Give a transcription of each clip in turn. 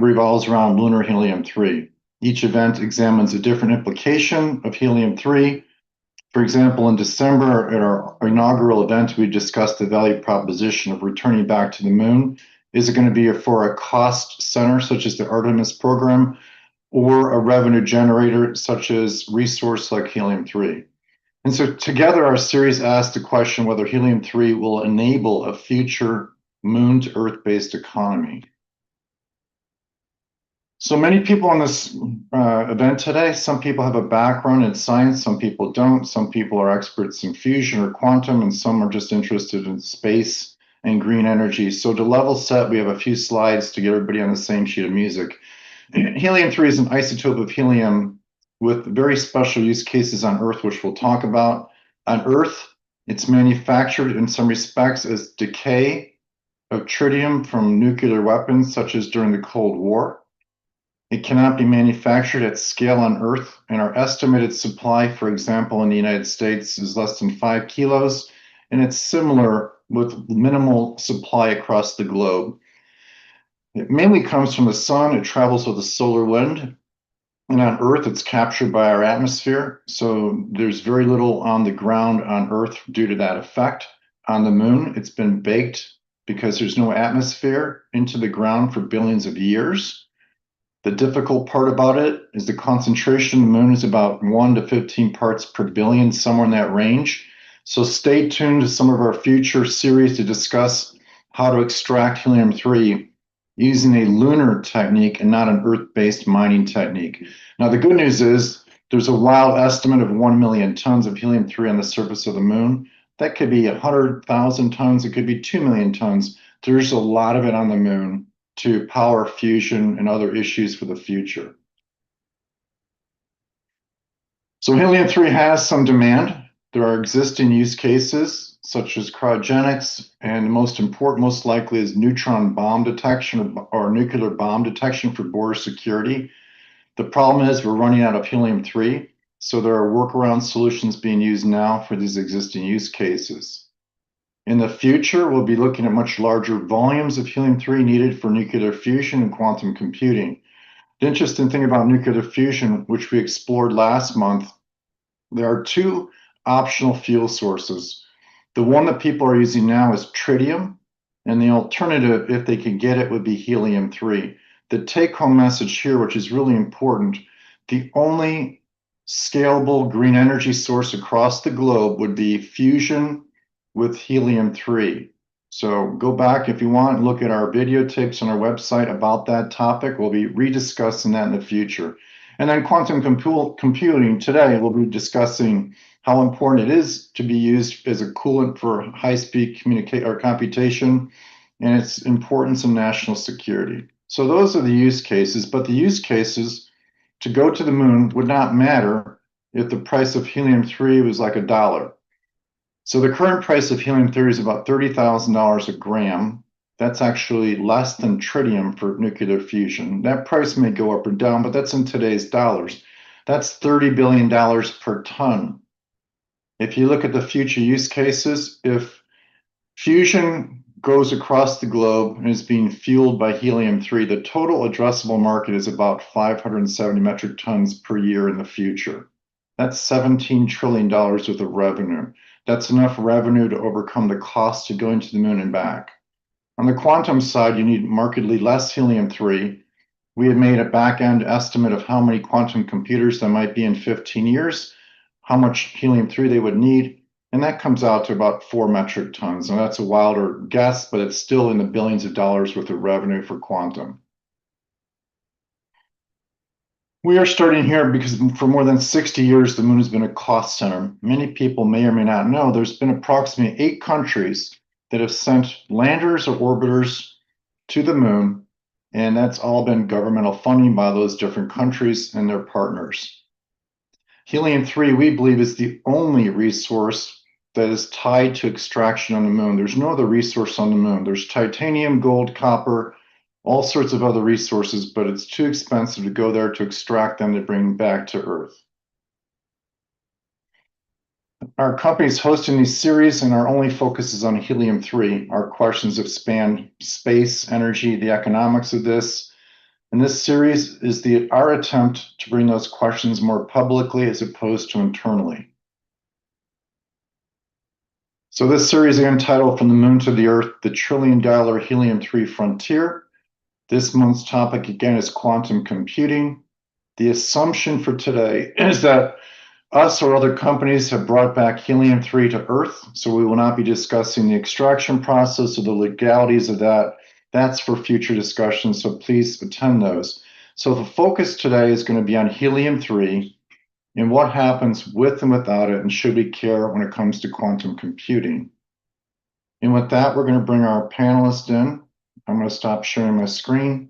revolves around lunar helium-3. Each event examines a different implication of helium-3. For example, in December at our inaugural event, we discussed the value proposition of returning back to the moon. Is it going to be for a cost center, such as the Artemis program, or a revenue generator, such as resource like helium-3? And so together, our series asked the question whether helium-3 will enable a future moon to Earth-based economy. So many people on this event today, some people have a background in science, some people don't. Some people are experts in fusion or quantum, and some are just interested in space and green energy. So to level set, we have a few slides to get everybody on the same sheet of music. Helium-3 is an isotope of helium with very special use cases on Earth, which we'll talk about. On Earth, it's manufactured in some respects as decay of tritium from nuclear weapons, such as during the Cold War. It cannot be manufactured at scale on Earth, and our estimated supply, for example, in the United States is less than 5 kilos, and it's similar with minimal supply across the globe. It mainly comes from the sun. It travels with the solar wind, and on Earth, it's captured by our atmosphere. So there's very little on the ground on Earth due to that effect. On the moon, it's been baked because there's no atmosphere into the ground for billions of years. The difficult part about it is the concentration of the moon is about 1 to 15 parts per billion, somewhere in that range. So stay tuned to some of our future series to discuss how to extract helium-3 using a lunar technique and not an Earth-based mining technique. Now, the good news is there's a wild estimate of 1 million tons of helium-3 on the surface of the moon. That could be 100,000 tons. It could be 2 million tons. There's a lot of it on the moon to power fusion and other issues for the future. So helium-3 has some demand. There are existing use cases such as cryogenics, and most important, most likely, is neutron bomb detection or nuclear bomb detection for border security. The problem is we're running out of helium-3, so there are workaround solutions being used now for these existing use cases. In the future, we'll be looking at much larger volumes of helium-3 needed for nuclear fusion and quantum computing. The interesting thing about nuclear fusion, which we explored last month, there are two optional fuel sources. The one that people are using now is tritium, and the alternative, if they can get it, would be helium-3. The take-home message here, which is really important, the only scalable green energy source across the globe would be fusion with helium-3. So go back if you want and look at our videotapes on our website about that topic. We'll be rediscussing that in the future. And then quantum computing today, we'll be discussing how important it is to be used as a coolant for high-speed computation and its importance in national security. So those are the use cases, but the use cases to go to the moon would not matter if the price of helium-3 was like $1. So the current price of helium-3 is about $30,000 a gram. That's actually less than tritium for nuclear fusion. That price may go up or down, but that's in today's dollars. That's $30 billion per ton. If you look at the future use cases, if fusion goes across the globe and is being fueled by helium-3, the total addressable market is about 570 metric tons per year in the future. That's $17 trillion worth of revenue. That's enough revenue to overcome the cost of going to the moon and back. On the quantum side, you need markedly less helium-3. We had made a back-end estimate of how many quantum computers there might be in 15 years, how much helium-3 they would need, and that comes out to about 4 metric tons. And that's a wilder guess, but it's still in the billions of dollars worth of revenue for quantum. We are starting here because for more than 60 years, the moon has been a cost center. Many people may or may not know there's been approximately 8 countries that have sent landers or orbiters to the moon, and that's all been governmental funding by those different countries and their partners. Helium-3, we believe, is the only resource that is tied to extraction on the moon. There's no other resource on the moon. There's titanium, gold, copper, all sorts of other resources, but it's too expensive to go there to extract them to bring back to Earth. Our company is hosting these series, and our only focus is on helium-3. Our questions have spanned space, energy, the economics of this, And this series is our attempt to bring those questions more publicly as opposed to internally. So this series is entitled From the Moon to the Earth, the Trillion-Dollar Helium-3 Frontier. This month's topic again is quantum computing. The assumption for today is that us or other companies have brought back helium-3 to Earth, so we will not be discussing the extraction process or the legalities of that. That's for future discussions, so please attend those. So the focus today is going to be on helium-3 and what happens with and without it, and should we care when it comes to quantum computing. And with that, we're going to bring our panelists in. I'm going to stop sharing my screen.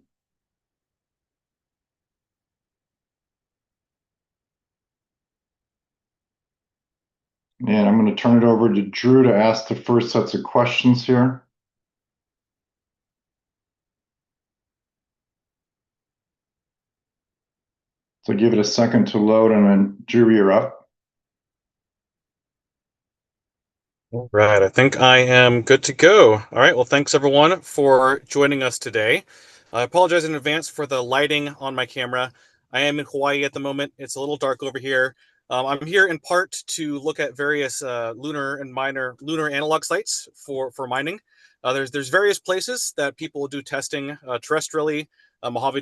And I'm going to turn it over to Drew to ask the first sets of questions here. So give it a second to load, and then Drew, you're up. All right, I think I am good to go. All right, well, thanks everyone for joining us today. I apologize in advance for the lighting on my camera. I am in Hawaii at the moment. It's a little dark over here. I'm here in part to look at various lunar and lunar analog sites for mining. There's various places that people do testing terrestrially. Mojave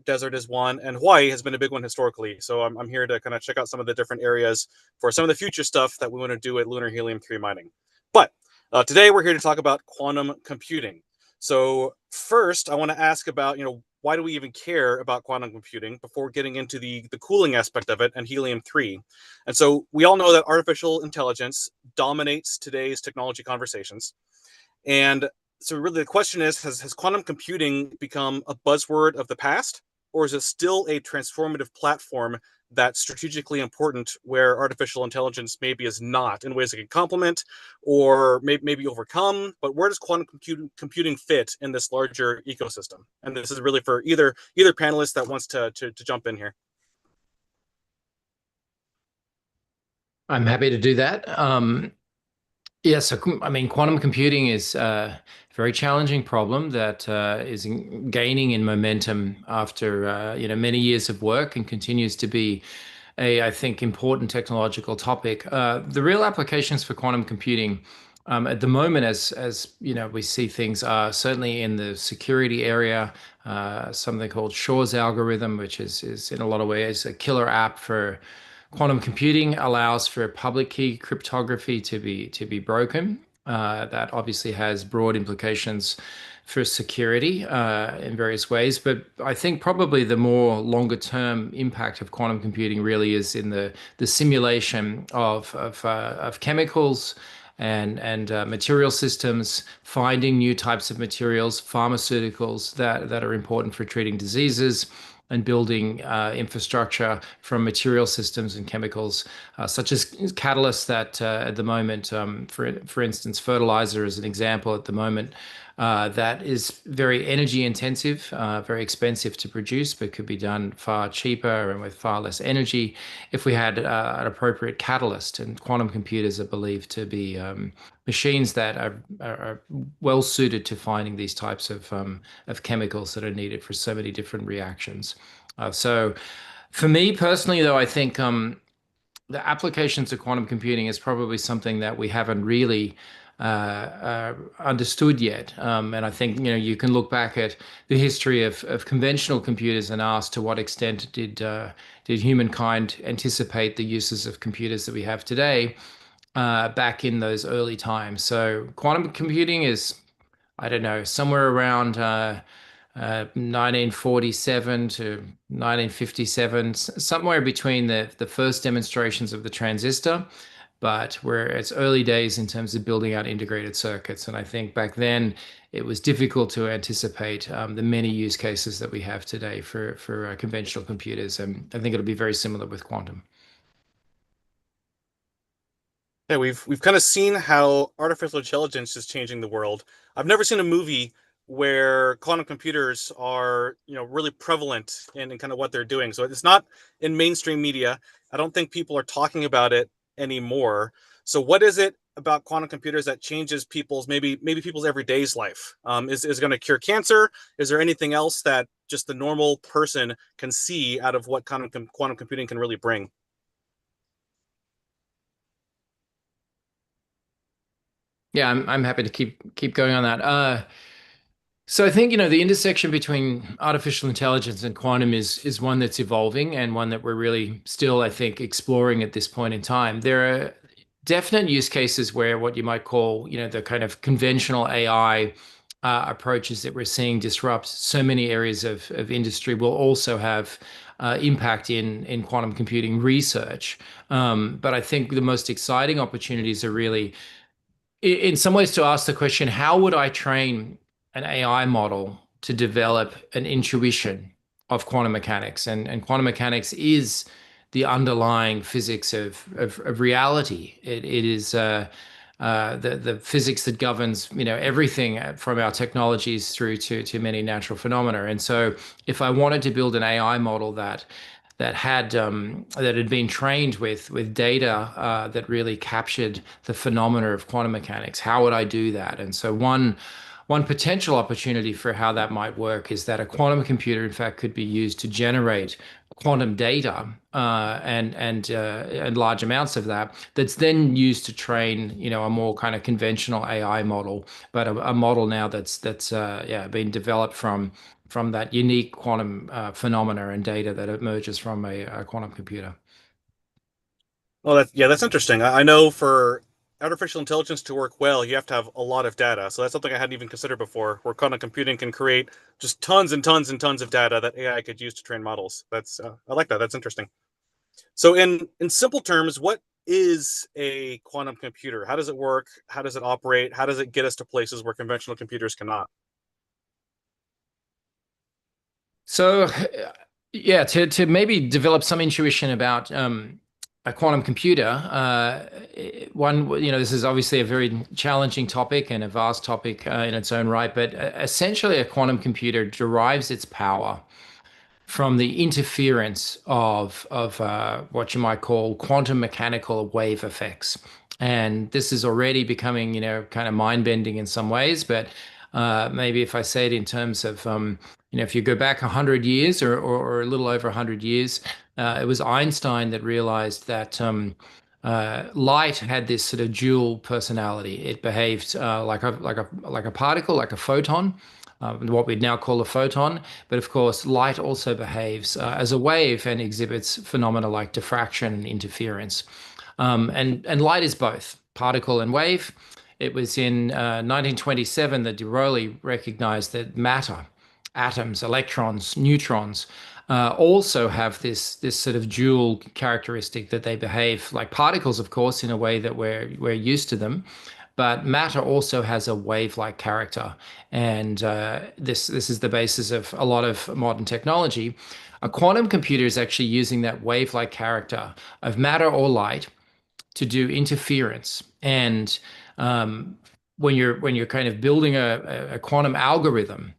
Desert is one, and Hawaii has been a big one historically. So I'm here to kind of check out some of the different areas for some of the future stuff that we want to do at lunar helium-3 mining. But today we're here to talk about quantum computing. So first, I want to ask about, why do we even care about quantum computing before getting into the cooling aspect of it and helium-3? And so we all know that artificial intelligence dominates today's technology conversations. And so really the question is, has quantum computing become a buzzword of the past, or is it still a transformative platform that's strategically important where artificial intelligence maybe is not, in ways that can complement or maybe overcome? But where does quantum computing fit in this larger ecosystem? And this is really for either panelist that wants to jump in here. I'm happy to do that. Yeah, so I mean, quantum computing is a very challenging problem that is gaining in momentum after many years of work, and continues to be I think, important technological topic. The real applications for quantum computing at the moment, as you know, we see things are certainly in the security area. Something called Shor's algorithm, which is in a lot of ways a killer app for quantum computing, allows for public key cryptography to be broken. That obviously has broad implications for security in various ways. But I think probably the more longer term impact of quantum computing really is in the simulation of chemicals and material systems, finding new types of materials, pharmaceuticals that are important for treating diseases, and building infrastructure from material systems and chemicals, such as catalysts that at the moment, for instance, fertilizer is an example at the moment, that is very energy intensive, very expensive to produce, but could be done far cheaper and with far less energy if we had an appropriate catalyst. And quantum computers are believed to be machines that are well suited to finding these types of chemicals that are needed for so many different reactions. So for me personally, though, I think the applications of quantum computing is probably something that we haven't really understood yet. And I think, you can look back at the history of conventional computers and ask to what extent did humankind anticipate the uses of computers that we have today back in those early times. So quantum computing is, I don't know, somewhere around 1947 to 1957, somewhere between the first demonstrations of the transistor, but where it's early days in terms of building out integrated circuits. And I think back then it was difficult to anticipate the many use cases that we have today for conventional computers. And I think it'll be very similar with quantum. Yeah, we've kind of seen how artificial intelligence is changing the world. I've never seen a movie where quantum computers are, really prevalent in kind of what they're doing. So it's not in mainstream media. I don't think people are talking about it anymore. So what is it about quantum computers that changes people's maybe people's everyday's life? Is it going to cure cancer? Is there anything else that just the normal person can see out of what quantum computing can really bring? Yeah, I'm happy to keep going on that. So I think, the intersection between artificial intelligence and quantum is one that's evolving, and one that we're really still, I think, exploring at this point in time. There are definite use cases where what you might call, the kind of conventional AI approaches that we're seeing disrupt so many areas of industry will also have impact in quantum computing research. But I think the most exciting opportunities are really, in some ways, to ask the question, how would I train an AI model to develop an intuition of quantum mechanics? And quantum mechanics is the underlying physics of reality. It is the physics that governs, everything from our technologies through to many natural phenomena. And so if I wanted to build an AI model that had been trained with data that really captured the phenomena of quantum mechanics, how would I do that? And so one potential opportunity for how that might work is that a quantum computer, in fact, could be used to generate quantum data and large amounts of that's then used to train, a more kind of conventional AI model, but a model now that's been developed from that unique quantum phenomena and data that emerges from a quantum computer. Well, that's interesting. I know for artificial intelligence to work well, you have to have a lot of data. So that's something I hadn't even considered before, where quantum computing can create just tons and tons and tons of data that AI could use to train models. I like that. That's interesting. So in simple terms, what is a quantum computer? How does it work? How does it operate? How does it get us to places where conventional computers cannot? So, yeah, to maybe develop some intuition about a quantum computer, this is obviously a very challenging topic and a vast topic in its own right, but essentially a quantum computer derives its power from the interference of what you might call quantum mechanical wave effects. And this is already becoming, kind of mind-bending in some ways, but maybe if I say it in terms of, if you go back 100 years or a little over 100 years, it was Einstein that realized that light had this sort of dual personality. It behaved like a particle, like a photon, what we'd now call a photon. But of course, light also behaves as a wave and exhibits phenomena like diffraction and interference. And light is both particle and wave. It was in 1927 that de Broglie recognized that matter, atoms, electrons, neutrons, also have this sort of dual characteristic, that they behave like particles, of course, in a way that we're used to them. But matter also has a wave-like character, and this is the basis of a lot of modern technology. A quantum computer is actually using that wave-like character of matter or light to do interference. And when you're kind of building a quantum algorithm,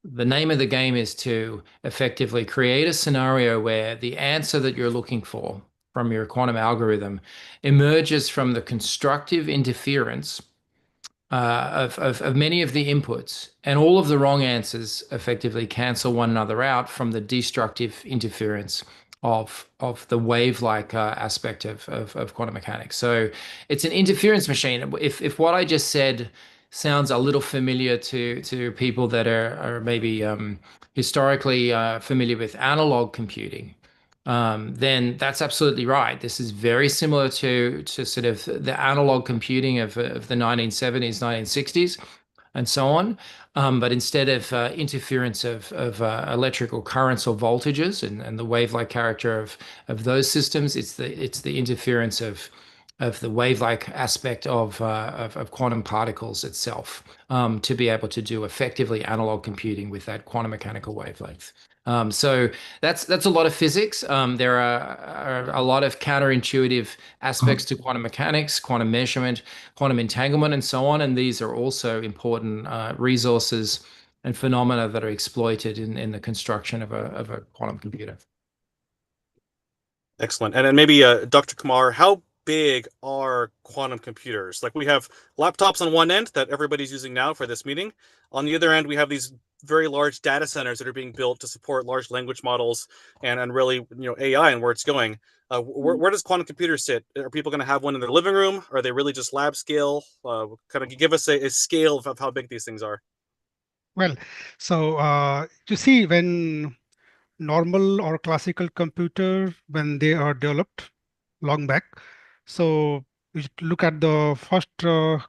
the name of the game is to effectively create a scenario where the answer that you're looking for from your quantum algorithm emerges from the constructive interference of many of the inputs, and all of the wrong answers effectively cancel one another out from the destructive interference of the wave-like aspect of quantum mechanics. So it's an interference machine. If what I just said sounds a little familiar to people that are maybe historically familiar with analog computing, then that's absolutely right. This is very similar to sort of the analog computing of the 1970s, 1960s, and so on. But instead of interference of electrical currents or voltages and the wave-like character of those systems, it's the interference of the wave-like aspect of quantum particles itself, to be able to do effectively analog computing with that quantum mechanical wavelength. So that's a lot of physics. There are a lot of counterintuitive aspects to quantum mechanics, quantum measurement, quantum entanglement, and so on. And these are also important resources and phenomena that are exploited in the construction of a quantum computer. Excellent. And then maybe Dr. Kumar, how big are quantum computers? Like, we have laptops on one end that everybody's using now for this meeting. On the other end, we have these very large data centers that are being built to support large language models and really, AI and where it's going. Where does quantum computers sit? Are people going to have one in their living room? Are they really just lab scale? Kind of give us a scale of how big these things are. Well, so you see, when normal or classical computer, when they are developed long back, so we look at the first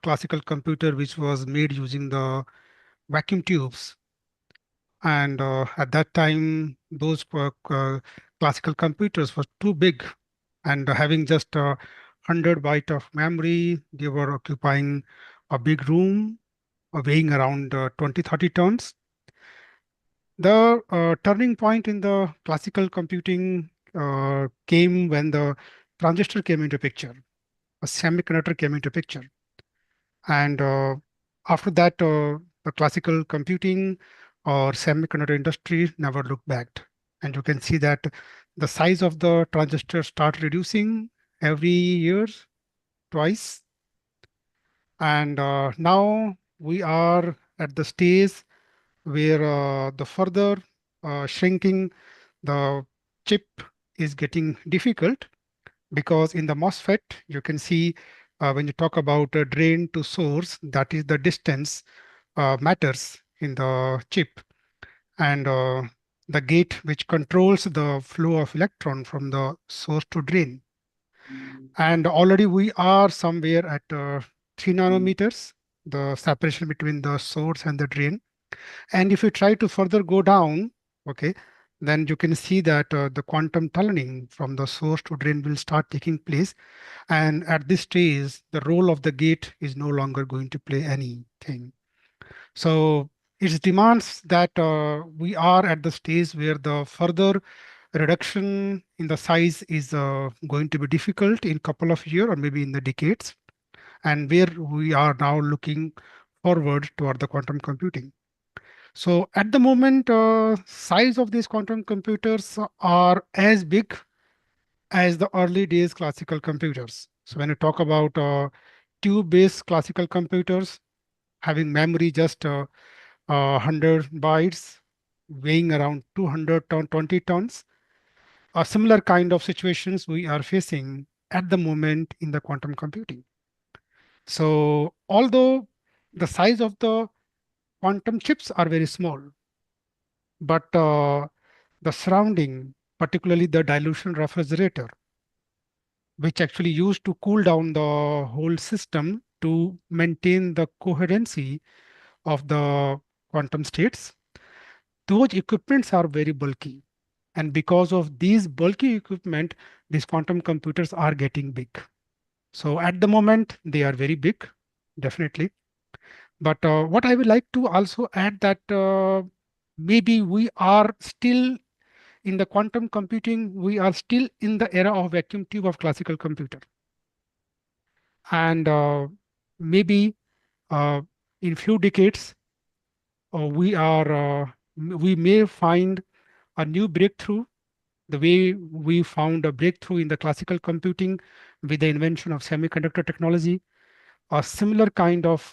classical computer which was made using the vacuum tubes, and at that time those classical computers were too big, and having just 100 byte of memory, they were occupying a big room, weighing around 20-30 tons. The turning point in the classical computing came when the transistor came into picture, a semiconductor came into picture. And after that, the classical computing or semiconductor industry never looked back. And you can see that the size of the transistor start reducing every year, twice. And now we are at the stage where the further shrinking the chip is getting difficult, because in the MOSFET, you can see when you talk about drain to source, that is the distance matters in the chip. And the gate which controls the flow of electron from the source to drain. And already we are somewhere at 3 nanometers, the separation between the source and the drain. And if you try to further go down, okay, then you can see that the quantum tunneling from the source to drain will start taking place. And at this stage, the role of the gate is no longer going to play anything. So it demands that we are at the stage where the further reduction in the size is going to be difficult in couple of years or maybe in the decades, and where we are now looking forward toward the quantum computing. So at the moment, size of these quantum computers are as big as the early days classical computers. So when you talk about tube-based classical computers having memory just 100 bytes, weighing around 220 tons, a similar kind of situations we are facing at the moment in the quantum computing. So although the size of the quantum chips are very small, but the surrounding, particularly the dilution refrigerator, which actually used to cool down the whole system to maintain the coherency of the quantum states, those equipments are very bulky. And because of these bulky equipment, these quantum computers are getting big. So at the moment, they are very big, definitely. But what I would like to also add that maybe we are still in the quantum computing, we are still in the era of vacuum tube of classical computer. And maybe in few decades, we may find a new breakthrough, the way we found a breakthrough in the classical computing with the invention of semiconductor technology. A similar kind of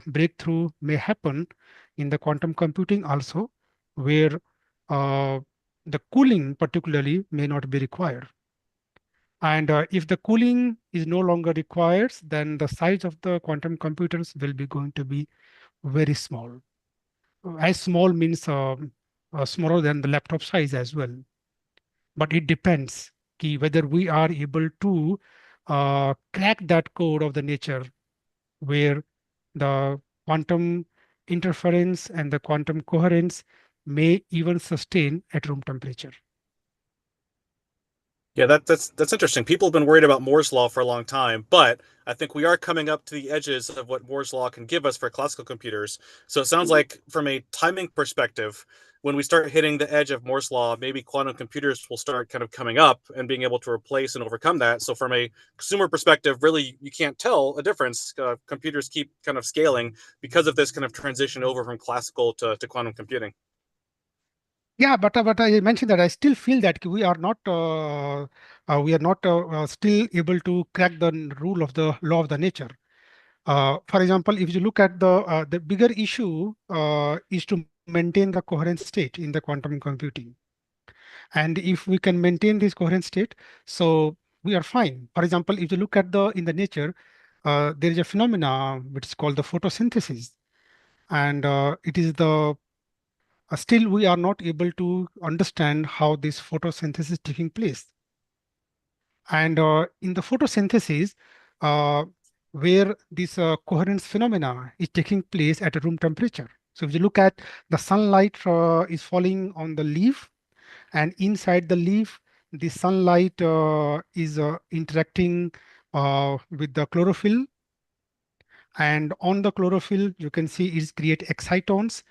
breakthrough may happen in the quantum computing also, where uh, the cooling particularly may not be required. And if the cooling is no longer required, then the size of the quantum computers will be going to be very small. As small means smaller than the laptop size as well. But it depends whether we are able to crack that code of the nature where the quantum interference and the quantum coherence may even sustain at room temperature. Yeah, that's interesting. People have been worried about Moore's law for a long time, but I think we are coming up to the edges of what Moore's law can give us for classical computers. So it sounds like, from a timing perspective, when we start hitting the edge of Moore's law, maybe quantum computers will start kind of coming up and being able to replace and overcome that. So from a consumer perspective, really, you can't tell a difference. Computers keep kind of scaling because of this kind of transition over from classical to quantum computing. Yeah, but I mentioned that I still feel that we are not still able to crack the rule of the law of the nature. For example, if you look at the bigger issue is to maintain the coherent state in the quantum computing. And if we can maintain this coherent state, so we are fine. For example, if you look at in the nature, there is a phenomena which is called the photosynthesis, and it is still we are not able to understand how this photosynthesis is taking place. And in the photosynthesis, uh, where this coherence phenomena is taking place at a room temperature. So if you look at the sunlight is falling on the leaf, and inside the leaf, the sunlight is interacting with the chlorophyll, and on the chlorophyll you can see is create excitons,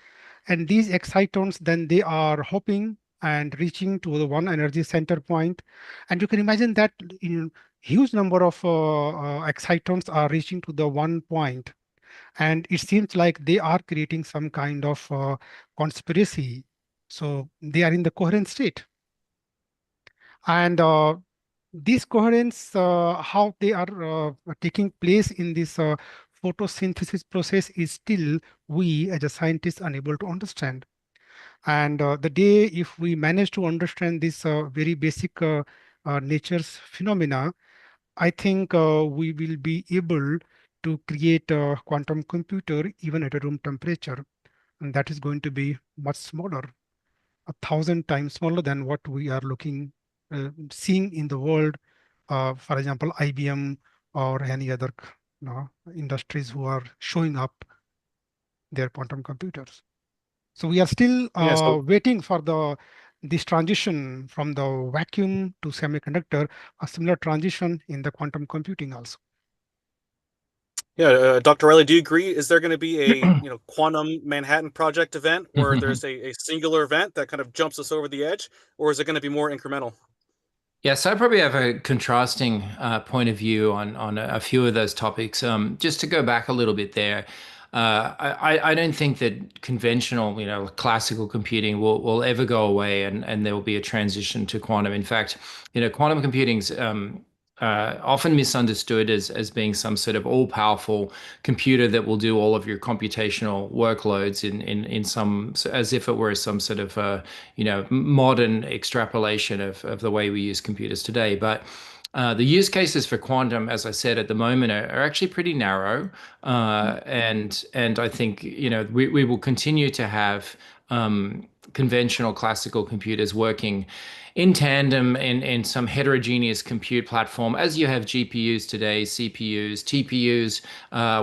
and these excitons then they are hopping and reaching to the one energy center point, and you can imagine that in huge number of excitons are reaching to the one point, and it seems like they are creating some kind of conspiracy. So they are in the coherent state, and this coherence, how they are taking place in this photosynthesis process is still we as a scientist unable to understand. And the day if we manage to understand this very basic nature's phenomena, I think we will be able to create a quantum computer even at a room temperature. And that is going to be much smaller, 1,000 times smaller than what we are seeing in the world. For example, IBM or any other industries who are showing up their quantum computers. So we are still Yeah. So waiting for this transition from the vacuum to semiconductor, a similar transition in the quantum computing also. yeah, Dr. Riley, do you agree? Is there going to be a quantum Manhattan Project event where there's a singular event that kind of jumps us over the edge, or is it going to be more incremental? Yeah, so I probably have a contrasting point of view on a few of those topics. Just to go back a little bit there, I don't think that conventional, classical computing will ever go away, and there will be a transition to quantum. In fact, quantum computing's often misunderstood as being some sort of all-powerful computer that will do all of your computational workloads in some, as if it were some sort of modern extrapolation of the way we use computers today. But the use cases for quantum, as I said, at the moment are actually pretty narrow, and I think we will continue to have conventional classical computers working in tandem in some heterogeneous compute platform, as you have GPUs today, CPUs, TPUs,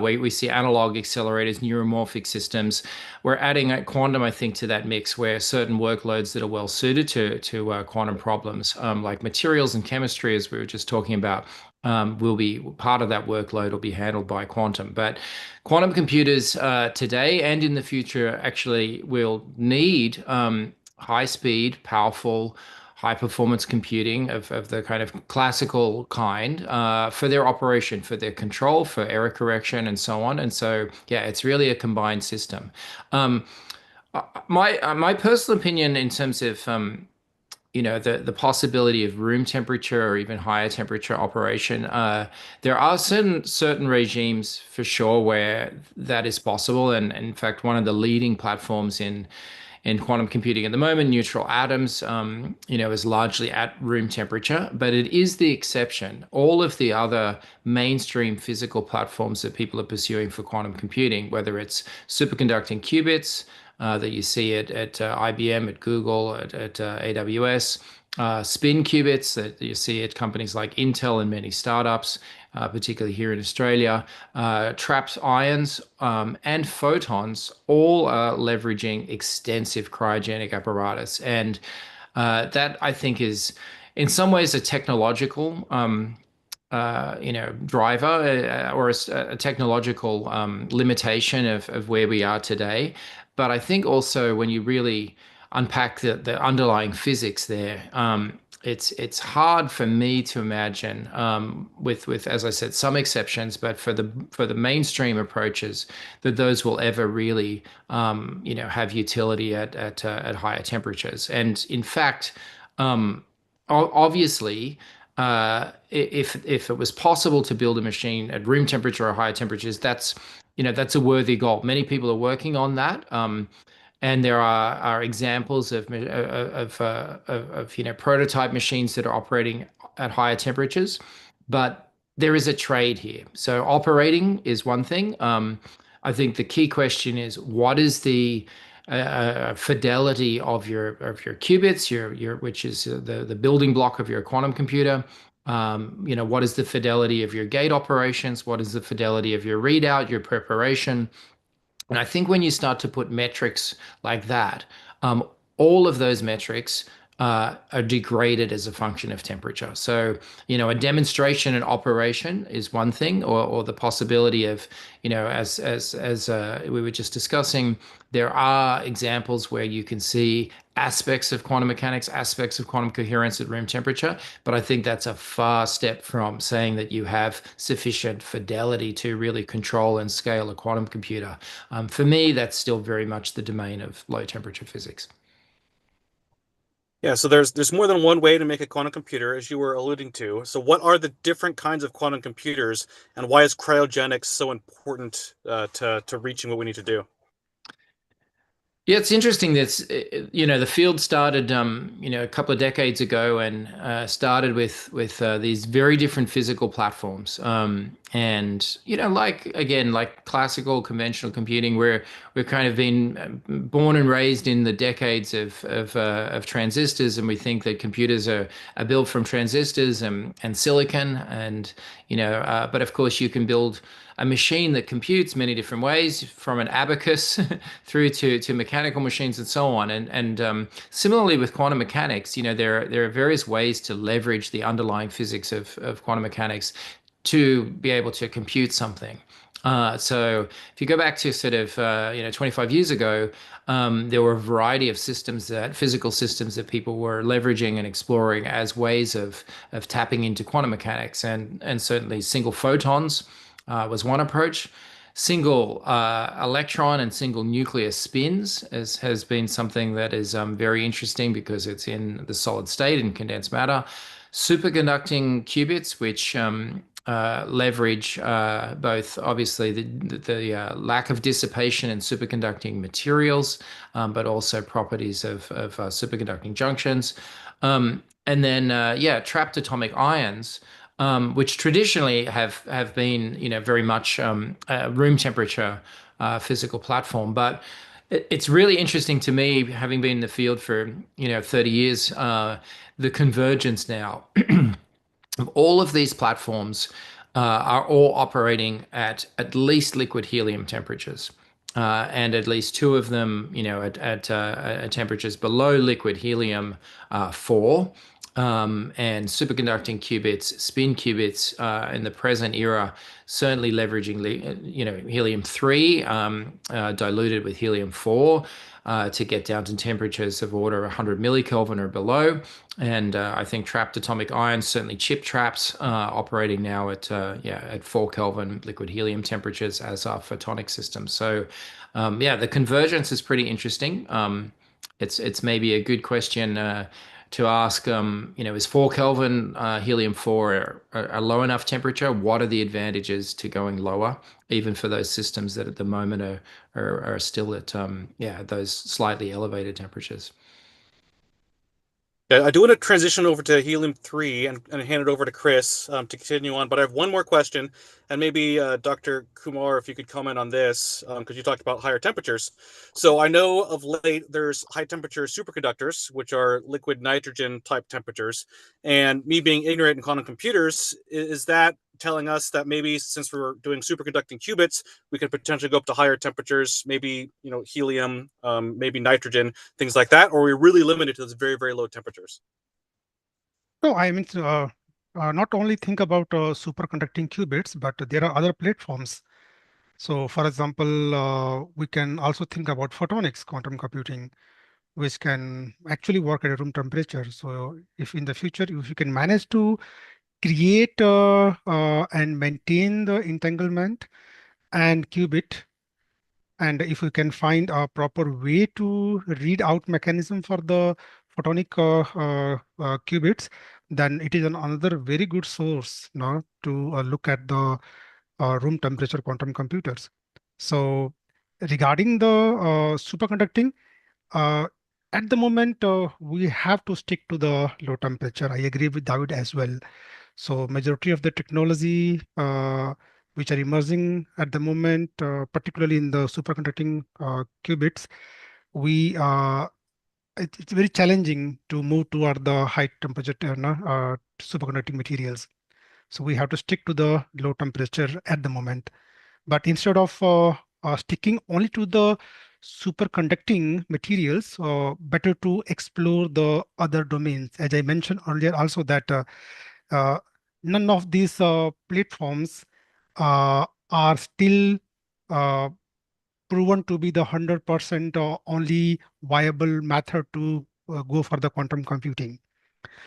where we see analog accelerators, neuromorphic systems. We're adding quantum, I think, to that mix, where certain workloads that are well suited to quantum problems, like materials and chemistry, as we were just talking about, will be part of that workload, will be handled by quantum. But quantum computers today and in the future actually will need high speed, powerful, high performance computing of the kind of classical kind for their operation, for their control, for error correction, and so on. And so, yeah, it's really a combined system. My personal opinion in terms of the possibility of room temperature or even higher temperature operation, there are certain regimes for sure where that is possible. And in fact, one of the leading platforms in quantum computing at the moment, neutral atoms, is largely at room temperature, but it is the exception. All of the other mainstream physical platforms that people are pursuing for quantum computing, whether it's superconducting qubits that you see at IBM, at Google, at AWS, spin qubits that you see at companies like Intel and many startups, particularly here in Australia, trapped ions and photons, all are leveraging extensive cryogenic apparatus. And that, I think, is in some ways a technological driver or a technological limitation of where we are today. But I think also when you really unpack the underlying physics there, it's hard for me to imagine, with as I said, some exceptions, but for the mainstream approaches, that those will ever really have utility at higher temperatures. And in fact, obviously, if it was possible to build a machine at room temperature or higher temperatures, that's a worthy goal. Many people are working on that. And there are examples of prototype machines that are operating at higher temperatures, but there is a trade here. So operating is one thing. I think the key question is, what is the fidelity of your qubits, which is the building block of your quantum computer? What is the fidelity of your gate operations? What is the fidelity of your readout, your preparation? And I think when you start to put metrics like that, all of those metrics are degraded as a function of temperature. So, a demonstration and operation is one thing, or the possibility of, as we were just discussing, there are examples where you can see aspects of quantum mechanics, aspects of quantum coherence at room temperature. But I think that's a far step from saying that you have sufficient fidelity to really control and scale a quantum computer. For me, that's still very much the domain of low temperature physics. Yeah, so there's more than one way to make a quantum computer, as you were alluding to. So what are the different kinds of quantum computers, and why is cryogenics so important to reaching what we need to do? Yeah, it's interesting that the field started a couple of decades ago, and started with these very different physical platforms. And like classical conventional computing, we've kind of been born and raised in the decades of transistors, and we think that computers are built from transistors and silicon, and but of course you can build a machine that computes many different ways, from an abacus through to mechanical machines and so on. And similarly with quantum mechanics, there are various ways to leverage the underlying physics of quantum mechanics to be able to compute something. So if you go back to sort of 25 years ago, there were a variety of physical systems that people were leveraging and exploring as ways of tapping into quantum mechanics, and certainly single photons was one approach. Single electron and single nuclear spins has been something that is very interesting because it's in the solid state in condensed matter. Superconducting qubits, which leverage both obviously the lack of dissipation in superconducting materials, but also properties of superconducting junctions. And then trapped atomic ions, which traditionally have been very much room temperature physical platform. But it's really interesting to me, having been in the field for 30 years, the convergence now of all of these platforms are all operating at least liquid helium temperatures. And at least two of them, at temperatures below liquid helium 4. And superconducting qubits, spin qubits in the present era, certainly leveraging helium-3 diluted with helium-4 to get down to temperatures of order 100 millikelvin or below. And I think trapped atomic ions, certainly chip traps, operating now at 4 Kelvin liquid helium temperatures, as are photonic systems. So the convergence is pretty interesting. It's maybe a good question to ask, is 4 Kelvin helium-4 a low enough temperature? What are the advantages to going lower, even for those systems that at the moment are still at those slightly elevated temperatures? I do want to transition over to Helium-3 and hand it over to Chris to continue on. But I have one more question, and maybe Dr. Kumar, if you could comment on this, because you talked about higher temperatures. So I know of late there's high temperature superconductors, which are liquid nitrogen type temperatures. And me being ignorant in quantum computers, is that telling us that maybe since we're doing superconducting qubits, we could potentially go up to higher temperatures, maybe helium, maybe nitrogen, things like that, or are we really limited to those very, very low temperatures? No, I mean, not only think about superconducting qubits, but there are other platforms. So, for example, we can also think about photonics quantum computing, which can actually work at a room temperature. So if in the future, if you can manage to create and maintain the entanglement and qubit, and if we can find a proper way to read out mechanism for the photonic qubits, then it is another very good source now to look at the room temperature quantum computers. So regarding the superconducting, uh, at the moment, we have to stick to the low temperature. I agree with David as well. So majority of the technology which are emerging at the moment, particularly in the superconducting qubits, we it's very challenging to move toward the high temperature superconducting materials. So we have to stick to the low temperature at the moment. But instead of sticking only to the superconducting materials, better to explore the other domains. As I mentioned earlier, also that uh, none of these platforms are still uh, proven to be the 100% only viable method to go for the quantum computing.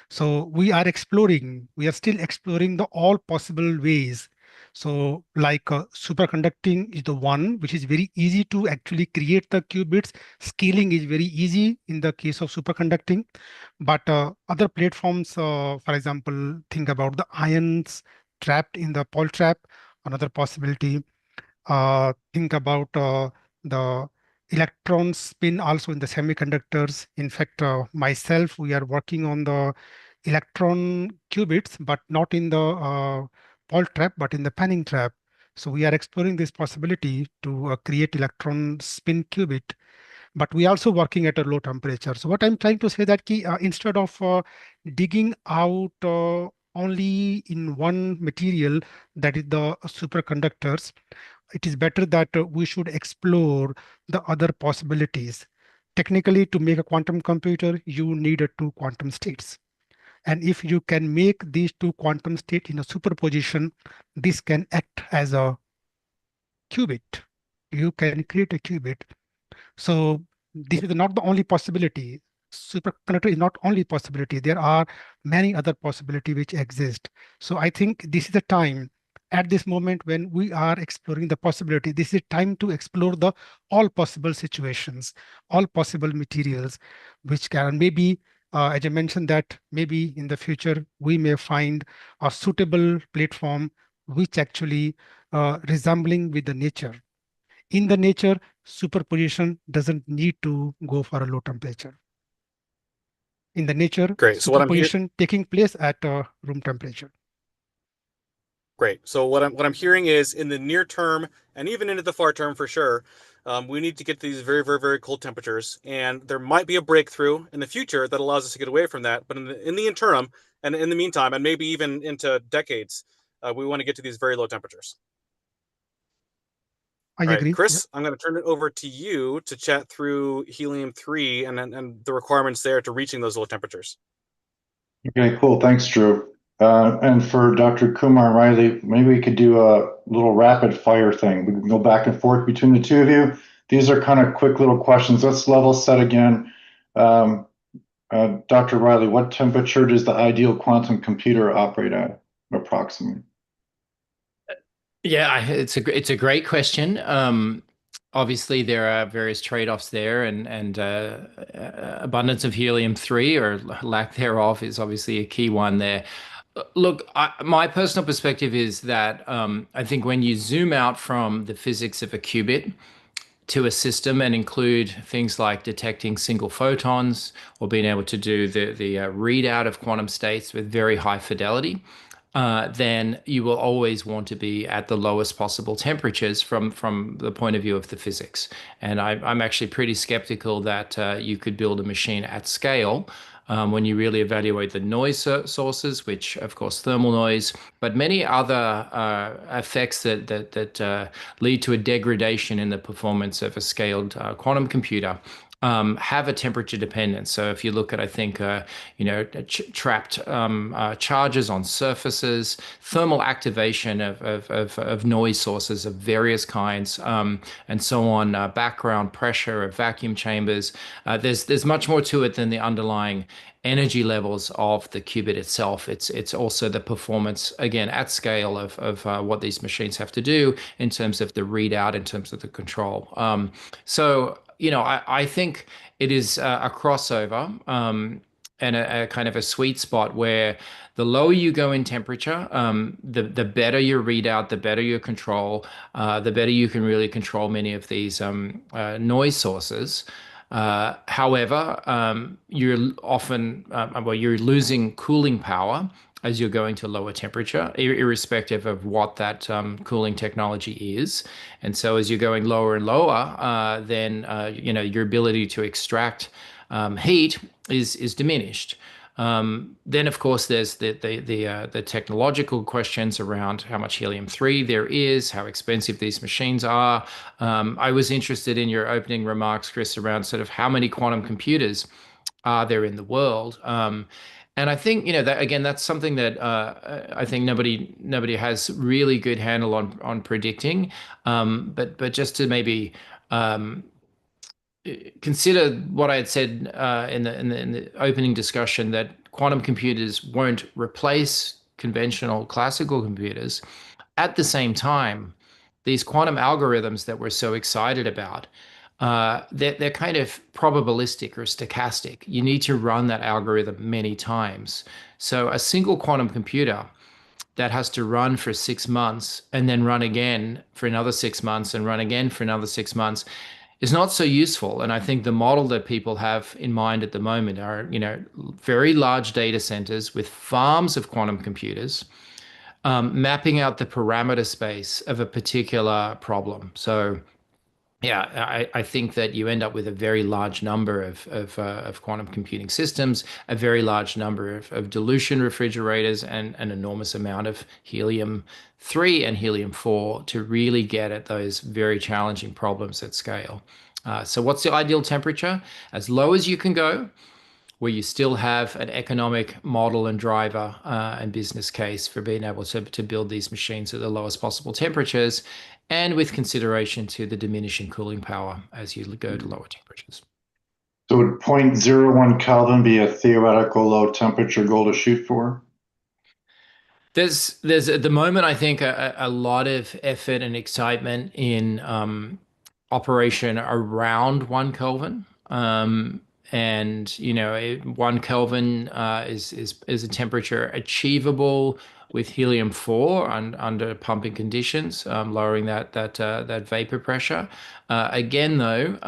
So we are still exploring the all possible ways. So like superconducting is the one which is very easy to actually create the qubits. Scaling is very easy in the case of superconducting. But other platforms, for example, think about the ions trapped in the Paul trap, another possibility. Think about the electron spin also in the semiconductors. In fact, myself, we are working on the electron qubits, but not in the Paul trap, but in the panning trap. So we are exploring this possibility to create electron spin qubit, but we also working at a low temperature. So what I'm trying to say that instead of digging out only in one material, that is the superconductors, it is better that we should explore the other possibilities. Technically, to make a quantum computer, you need two quantum states. And if you can make these two quantum states in a superposition, this can act as a qubit. You can create a qubit. So this is not the only possibility. Superconductor is not only possibility. There are many other possibilities which exist. So I think this is the time at this moment when we are exploring the possibility. This is time to explore the all possible situations, all possible materials, which can maybe, as I mentioned, that maybe in the future we may find a suitable platform which actually resembling with the nature. In the nature, superposition doesn't need to go for a low temperature. In the nature, Great. So superposition taking place at room temperature. Great. So what I'm hearing is in the near term and even into the far term for sure, we need to get to these very, very, very cold temperatures, and there might be a breakthrough in the future that allows us to get away from that. But in the interim and in the meantime, and maybe even into decades, we want to get to these very low temperatures. I All right, agree. Chris, I'm going to turn it over to you to chat through Helium-3 and the requirements there to reaching those low temperatures. Okay, cool. Thanks, Drew. And for Dr. Kumar Riley, maybe we could do a little rapid fire thing. We can go back and forth between the two of you. These are kind of quick little questions. Let's level set again. Dr. Riley, what temperature does the ideal quantum computer operate at, approximately? Yeah, it's a great question. Obviously, there are various trade-offs there, and abundance of helium-3 or lack thereof is obviously a key one there. Look, my personal perspective is that I think when you zoom out from the physics of a qubit to a system and include things like detecting single photons or being able to do the readout of quantum states with very high fidelity, then you will always want to be at the lowest possible temperatures from the point of view of the physics. And I'm actually pretty skeptical that you could build a machine at scale when you really evaluate the noise sources, which of course thermal noise, but many other effects that lead to a degradation in the performance of a scaled quantum computer. have a temperature dependence. So if you look at, I think, trapped charges on surfaces, thermal activation of noise sources of various kinds, and so on, background pressure of vacuum chambers. There's much more to it than the underlying energy levels of the qubit itself. It's also the performance, again, at scale of what these machines have to do in terms of the readout, in terms of the control. So, I think it is a crossover, and a kind of a sweet spot where the lower you go in temperature, the better your readout, the better your control, the better you can really control many of these noise sources. However, you're often, you're losing cooling power as you're going to lower temperature, irrespective of what that cooling technology is. And so as you're going lower and lower, then your ability to extract heat is diminished. Then, of course, there's the technological questions around how much helium-3 there is, how expensive these machines are. I was interested in your opening remarks, Chris, around sort of how many quantum computers are there in the world. And I think, that again, that's something that I think nobody has really good handle on predicting. But just to maybe consider what I had said in the opening discussion, that quantum computers won't replace conventional classical computers. At the same time, these quantum algorithms that we're so excited about, they're kind of probabilistic or stochastic. You need to run that algorithm many times. So a single quantum computer that has to run for 6 months and then run again for another 6 months and run again for another 6 months is not so useful. And I think the model that people have in mind at the moment are, very large data centers with farms of quantum computers, mapping out the parameter space of a particular problem. So yeah, I think that you end up with a very large number of quantum computing systems, a very large number of dilution refrigerators, and an enormous amount of helium-3 and helium-4 to really get at those very challenging problems at scale. So what's the ideal temperature? As low as you can go, where you still have an economic model and driver and business case for being able to build these machines at the lowest possible temperatures, and with consideration to the diminishing cooling power as you go to lower temperatures. So would 0.01 Kelvin be a theoretical low temperature goal to shoot for? There's at the moment, I think, a lot of effort and excitement in operation around 1 Kelvin. And 1 Kelvin is a temperature achievable with helium-4 under pumping conditions, lowering that vapor pressure. Again, though,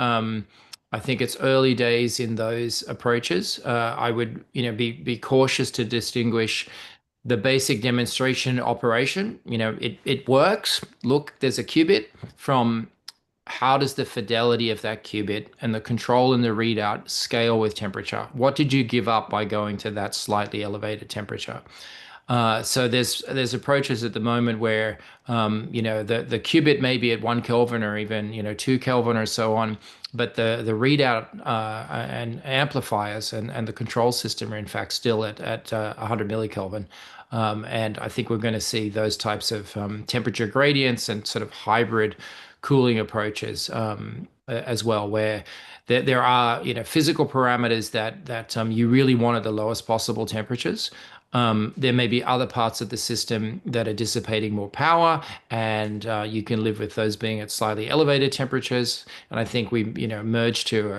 I think it's early days in those approaches. I would be cautious to distinguish the basic demonstration operation. It works. Look, there's a qubit, from how does the fidelity of that qubit and the control and the readout scale with temperature? What did you give up by going to that slightly elevated temperature? So there's approaches at the moment where the qubit may be at 1 Kelvin or even 2 Kelvin or so on, but the readout and amplifiers and the control system are in fact still at 100 millikelvin. And I think we're going to see those types of temperature gradients and sort of hybrid cooling approaches as well, where there are physical parameters that you really want at the lowest possible temperatures. There may be other parts of the system that are dissipating more power, and you can live with those being at slightly elevated temperatures. And I think we merge to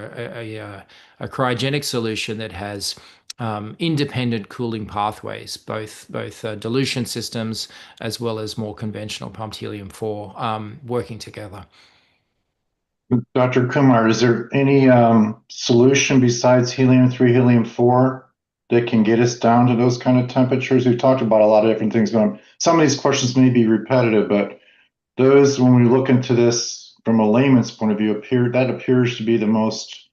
a cryogenic solution that has independent cooling pathways, both dilution systems as well as more conventional pumped helium-4 working together. Dr. Kumar, is there any solution besides helium-3, helium-4 that can get us down to those kind of temperatures? We've talked about a lot of different things going. Some of these questions may be repetitive, but those, when we look into this from a layman's point of view, appears to be the most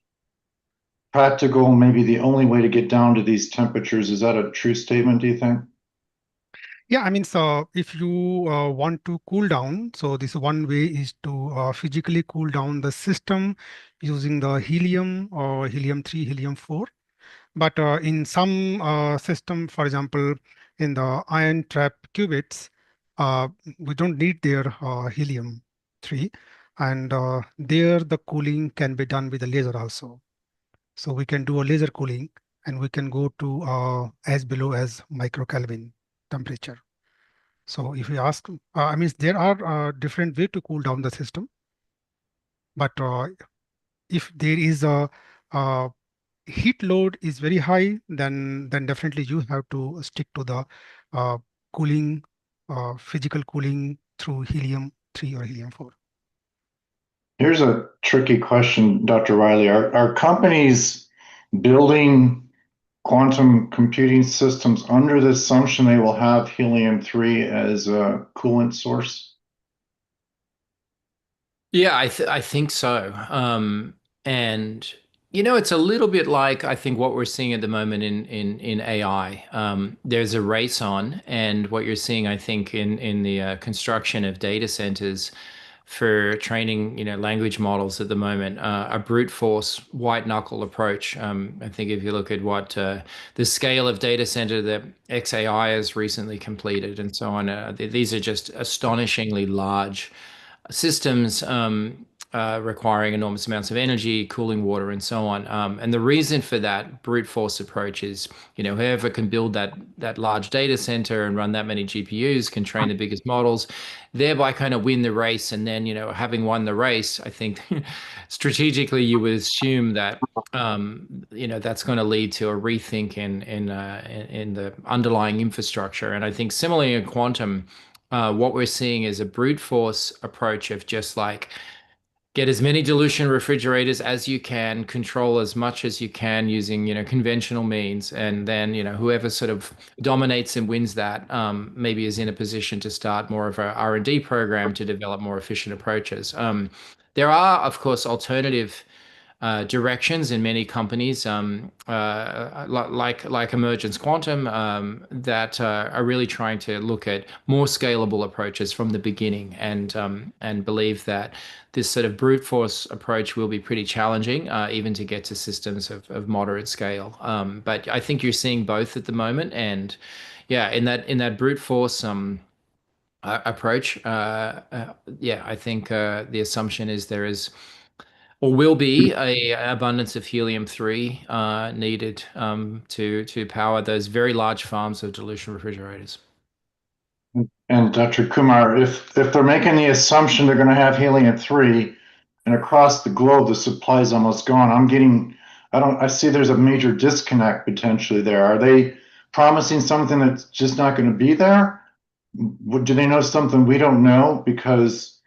practical, maybe the only way to get down to these temperatures. Is that a true statement, do you think? Yeah, I mean, so if you want to cool down, so this one way is to physically cool down the system using the helium or helium-3, helium-4. But in some system, for example, in the ion trap qubits, uh, we don't need their helium-3, and there the cooling can be done with a laser also. So we can do a laser cooling, and we can go to as below as microkelvin temperature. So if you ask, I mean, there are different way to cool down the system, but if there is a heat load is very high, then definitely you have to stick to the uh, cooling, physical cooling through helium-3 or helium-4. Here's a tricky question, Dr. Riley. Are companies building quantum computing systems under the assumption they will have helium-3 as a coolant source? Yeah, I think so. And it's a little bit like I think what we're seeing at the moment in AI. There's a race on, and what you're seeing, I think, in the construction of data centers for training, language models at the moment, a brute force, white knuckle approach. I think if you look at what the scale of data center that XAI has recently completed and so on, these are just astonishingly large systems requiring enormous amounts of energy, cooling water, and so on. And the reason for that brute force approach is, whoever can build that large data center and run that many GPUs can train the biggest models, thereby kind of win the race. And then, having won the race, I think strategically you would assume that that's going to lead to a rethink in the underlying infrastructure. And I think similarly in quantum, what we're seeing is a brute force approach of just like get as many dilution refrigerators as you can, control as much as you can using conventional means, and then whoever sort of dominates and wins that maybe is in a position to start more of a R&D program to develop more efficient approaches. There are, of course, alternative directions in many companies, like Emergence Quantum, that are really trying to look at more scalable approaches from the beginning, and believe that this sort of brute force approach will be pretty challenging, even to get to systems of moderate scale. But I think you're seeing both at the moment, and yeah, in that brute force approach, yeah, I think the assumption is there is or will be a abundance of helium-3 needed to power those very large farms of dilution refrigerators. And Dr. Kumar, if they're making the assumption they're going to have helium-3 and across the globe the supply is almost gone, I see there's a major disconnect potentially there. Are they promising something that's just not going to be there? Do they know something we don't know? Because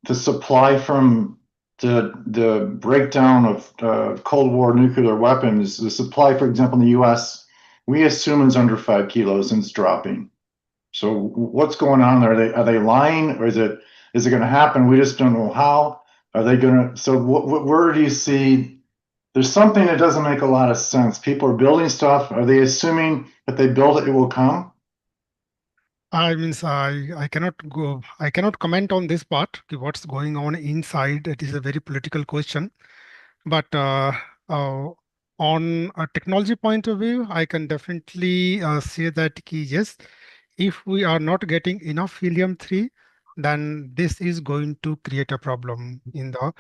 the supply from the breakdown of Cold War nuclear weapons, the supply, for example, in the US, we assume is under 5 kilos and it's dropping. So what's going on there? Are they lying, or is it going to happen? We just don't know how. Are they going to? So where do you see? There's something that doesn't make a lot of sense. People are building stuff. Are they assuming that they build it, it will come? I cannot comment on this part, what's going on inside. It is a very political question. But uh, on a technology point of view, I can definitely say that yes, if we are not getting enough helium-3, then this is going to create a problem in the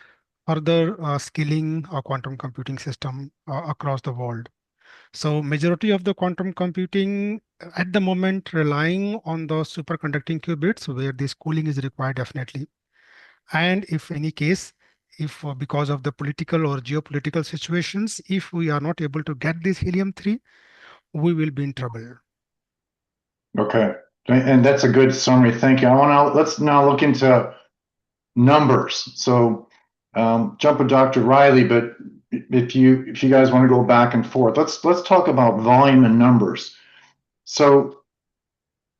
further scaling a quantum computing system across the world. So majority of the quantum computing at the moment relying on the superconducting qubits where this cooling is required definitely. And if any case, if because of the political or geopolitical situations, if we are not able to get this helium-3, we will be in trouble. Okay, and that's a good summary. Thank you. Let's now look into numbers. So jump with Dr. Riley, but if you guys want to go back and forth, let's talk about volume and numbers. So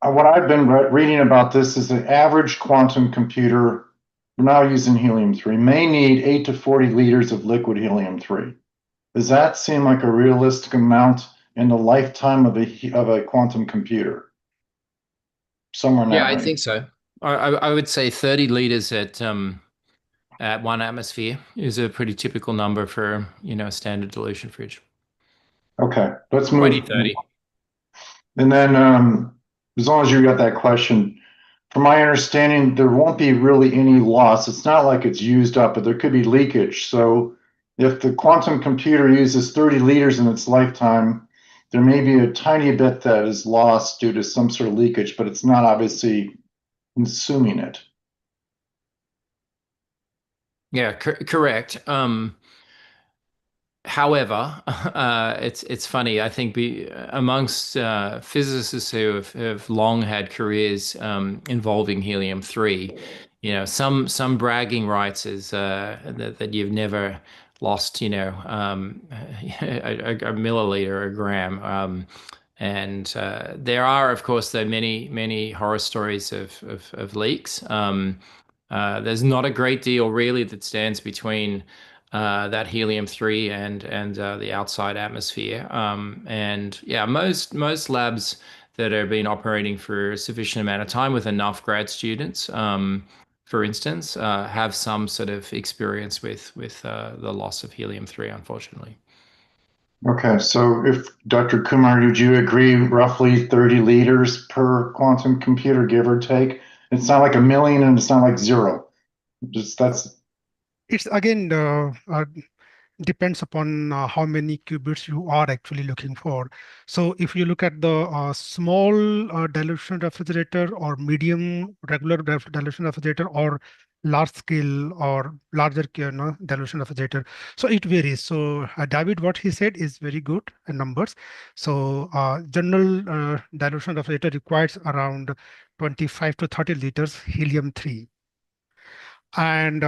what I've been reading about this is the average quantum computer, we're now using helium-3, may need 8 to 40 liters of liquid helium-3. Does that seem like a realistic amount in the lifetime of a quantum computer? Somewhere in Yeah, that I range. think so. I would say 30 liters at at 1 atmosphere is a pretty typical number for, a standard dilution fridge. Okay, let's move. 2030. And then, as long as you got that question, from my understanding, there won't be really any loss. It's not like it's used up, but there could be leakage. So if the quantum computer uses 30 liters in its lifetime, there may be a tiny bit that is lost due to some sort of leakage, but it's not obviously consuming it. Yeah, correct. However, it's funny. I think amongst physicists who have long had careers involving helium-3, some bragging rights is that you've never lost, a milliliter, a gram. And there are, of course, though many horror stories of leaks. There's not a great deal really that stands between that helium-3 and the outside atmosphere. And yeah, most labs that have been operating for a sufficient amount of time with enough grad students, for instance, have some sort of experience with the loss of helium-3, unfortunately. Okay, so if Dr. Kumar, would you agree roughly 30 liters per quantum computer, give or take? It's not like a million and it's not like zero. That's It's again depends upon how many qubits you are actually looking for. So if you look at the small dilution refrigerator or medium regular dilution refrigerator or large scale or larger dilution refrigerator, so it varies. So David, what he said is very good in numbers. So general dilution refrigerator requires around 25 to 30 liters helium-3. And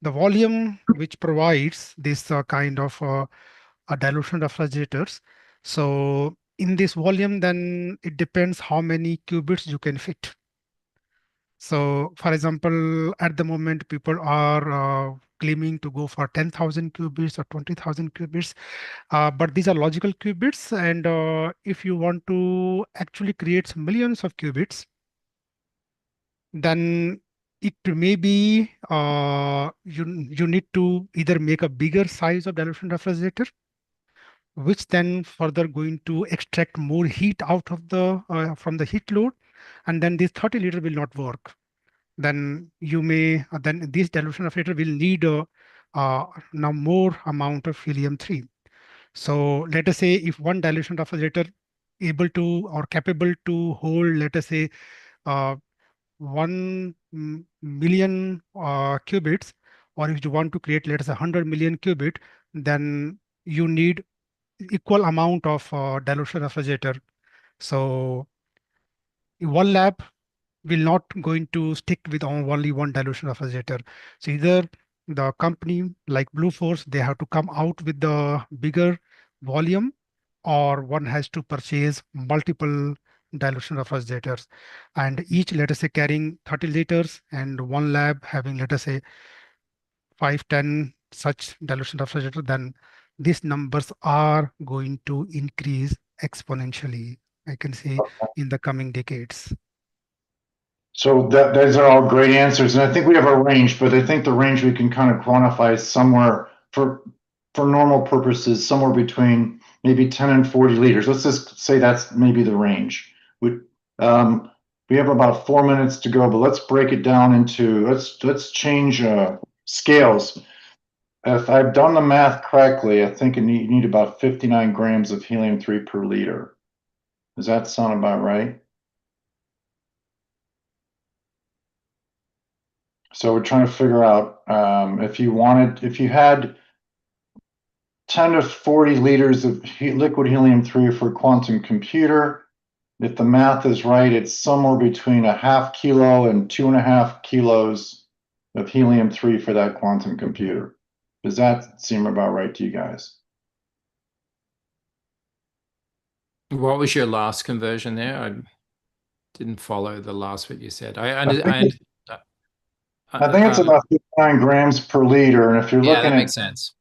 the volume which provides this kind of a dilution refrigerators. So in this volume, then it depends how many qubits you can fit. So for example, at the moment, people are claiming to go for 10,000 qubits or 20,000 qubits, but these are logical qubits. And if you want to actually create millions of qubits, then it may be you need to either make a bigger size of dilution refrigerator, which then further going to extract more heat out of the from the heat load, and then this 30 liter will not work. Then you may then this dilution refrigerator will need now more amount of helium-3. So let us say if one dilution refrigerator able to or capable to hold, let us say, 1 million qubits, or if you want to create, let us say, 100 million qubit, then you need equal amount of dilution refrigerator. So one lab will not going to stick with only one dilution refrigerator. So either the company like Blue Force, they have to come out with the bigger volume, or one has to purchase multiple dilution refrigerators, and each, let us say, carrying 30 liters, and one lab having, let us say, 5, 10 such dilution refrigerator, then these numbers are going to increase exponentially, I can say, in the coming decades. so those are all great answers, and I think we have a range, but I think the range we can kind of quantify is somewhere for normal purposes, somewhere between maybe 10 and 40 liters. Let's just say that's maybe the range. We have about 4 minutes to go, but let's break it down into let's change scales. If I've done the math correctly, I think you need about 59 grams of helium-3 per liter. Does that sound about right? So we're trying to figure out if you had 10 to 40 liters of liquid helium-3 for a quantum computer. If the math is right, it's somewhere between a half kilo and 2.5 kilos of helium-3 for that quantum computer. Does that seem about right to you guys? What was your last conversion there? I didn't follow the last bit you said. I think it's about 59 grams per liter, and if you're yeah, looking that at makes sense.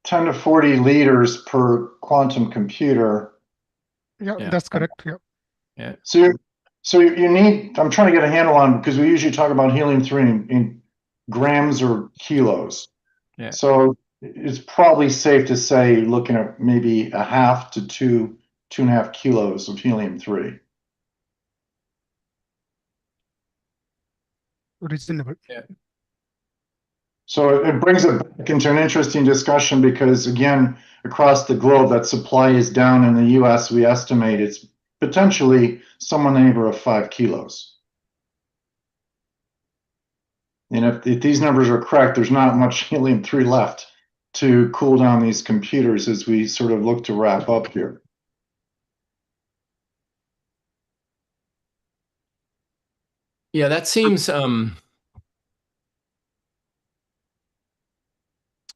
10 to 40 liters per quantum computer. Yeah, Yeah. that's correct. Yeah. Yeah. So you need, I'm trying to get a handle on, because we usually talk about helium-3 in grams or kilos. Yeah. So it's probably safe to say looking at maybe a half to 2.5 kilos of helium-3. Reasonable. Yeah. So it brings it back into an interesting discussion because, again, across the globe, that supply is down. In the US, we estimate it's potentially somewhere in the neighborhood of 5 kilos. And if these numbers are correct, there's not much helium-3 left to cool down these computers as we sort of look to wrap up here. Yeah, that seems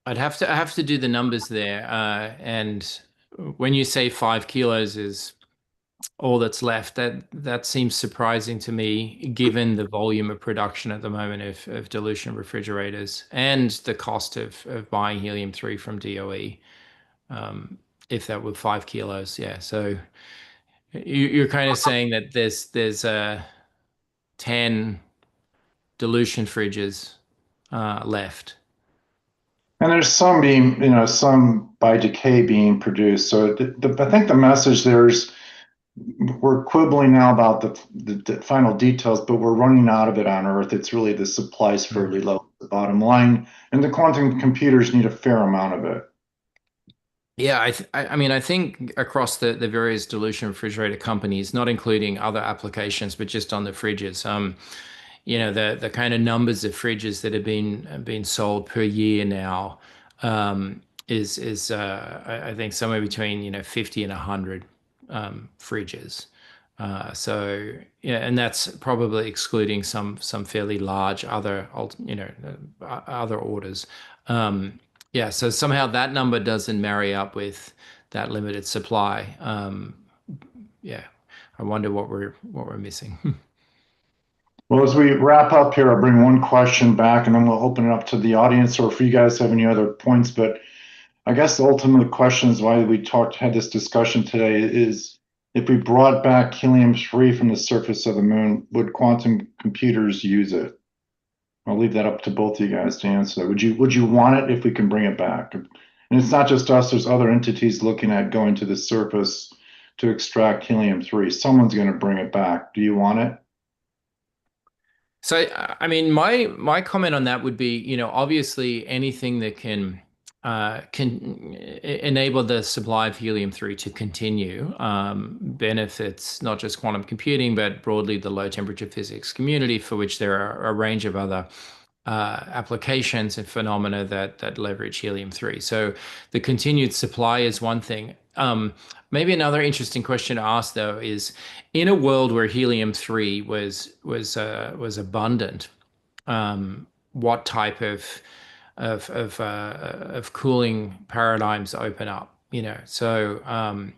I have to do the numbers there. And when you say 5 kilos is all that's left, that seems surprising to me, given the volume of production at the moment of dilution refrigerators and the cost of buying helium-3 from DOE. If that were 5 kilos, yeah. So you're kind of saying that there's 10 dilution fridges left. And there's some being, some by decay being produced. So I think the message there is we're quibbling now about the final details, but we're running out of it on Earth. It's really the supply's fairly low, the bottom line, and the quantum computers need a fair amount of it. Yeah, I mean, I think across the various dilution refrigerator companies, not including other applications, but just on the fridges, the kind of numbers of fridges that have been sold per year now is I think somewhere between 50 and 100 fridges. So yeah, and that's probably excluding some fairly large other other orders. Yeah, so somehow that number doesn't marry up with that limited supply. Yeah, I wonder what we're missing. Well, as we wrap up here, I'll bring one question back and then we'll open it up to the audience or if you guys have any other points. But I guess the ultimate question is why we had this discussion today is if we brought back helium-3 from the surface of the moon, would quantum computers use it? I'll leave that up to both of you guys to answer. Would you want it if we can bring it back? And it's not just us, there's other entities looking at going to the surface to extract helium-3. Someone's going to bring it back. Do you want it? So, I mean, my comment on that would be, obviously anything that can enable the supply of helium-3 to continue benefits not just quantum computing, but broadly the low temperature physics community, for which there are a range of other applications and phenomena that leverage helium-3. So the continued supply is one thing. Maybe another interesting question to ask, though, is in a world where helium-3 was abundant, what type of cooling paradigms open up? So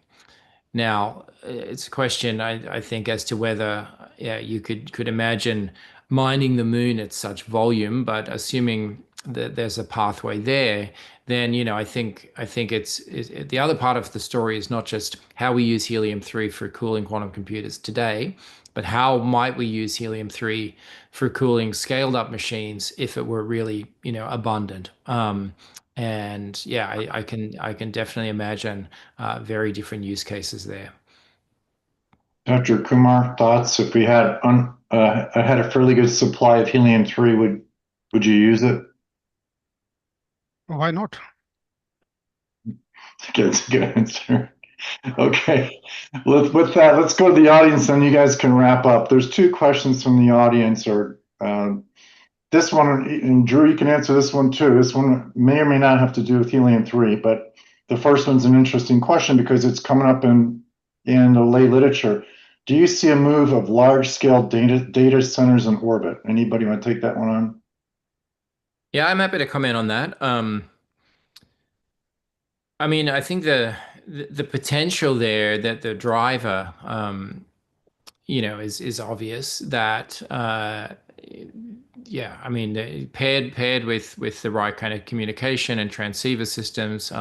now it's a question I think as to whether you could imagine mining the moon at such volume, but assuming that there's a pathway there, then I think it's the other part of the story is not just how we use helium-3 for cooling quantum computers today, but how might we use helium-3 for cooling scaled up machines if it were really abundant. And yeah, I can definitely imagine very different use cases there. Dr. Kumar, thoughts? If we had had a fairly good supply of helium-3, would you use it? Why not? That's a good answer. Okay, with that, let's go to the audience, and you guys can wrap up. There's two questions from the audience, or this one, and Drew, you can answer this one too. This one may or may not have to do with helium-3, but the first one's an interesting question because it's coming up in the lay literature. Do you see a move of large-scale data centers in orbit? Anybody want to take that one on? Yeah, I'm happy to comment on that. I mean, I think the potential there, that the driver, is obvious. That yeah, I mean, paired with the right kind of communication and transceiver systems,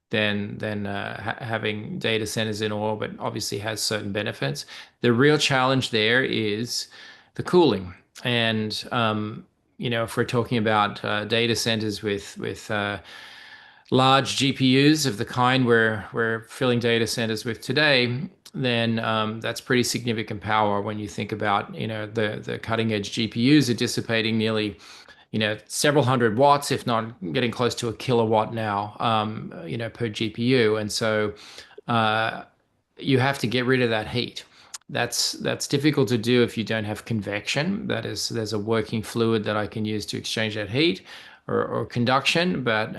then having data centers in orbit obviously has certain benefits. The real challenge there is the cooling, and if we're talking about data centers with large GPUs of the kind we're filling data centers with today, then that's pretty significant power when you think about, the cutting edge GPUs are dissipating nearly, several hundred watts, if not getting close to a kilowatt now, per GPU. And so you have to get rid of that heat. That's difficult to do if you don't have convection. That is, there's a working fluid that I can use to exchange that heat, or conduction. But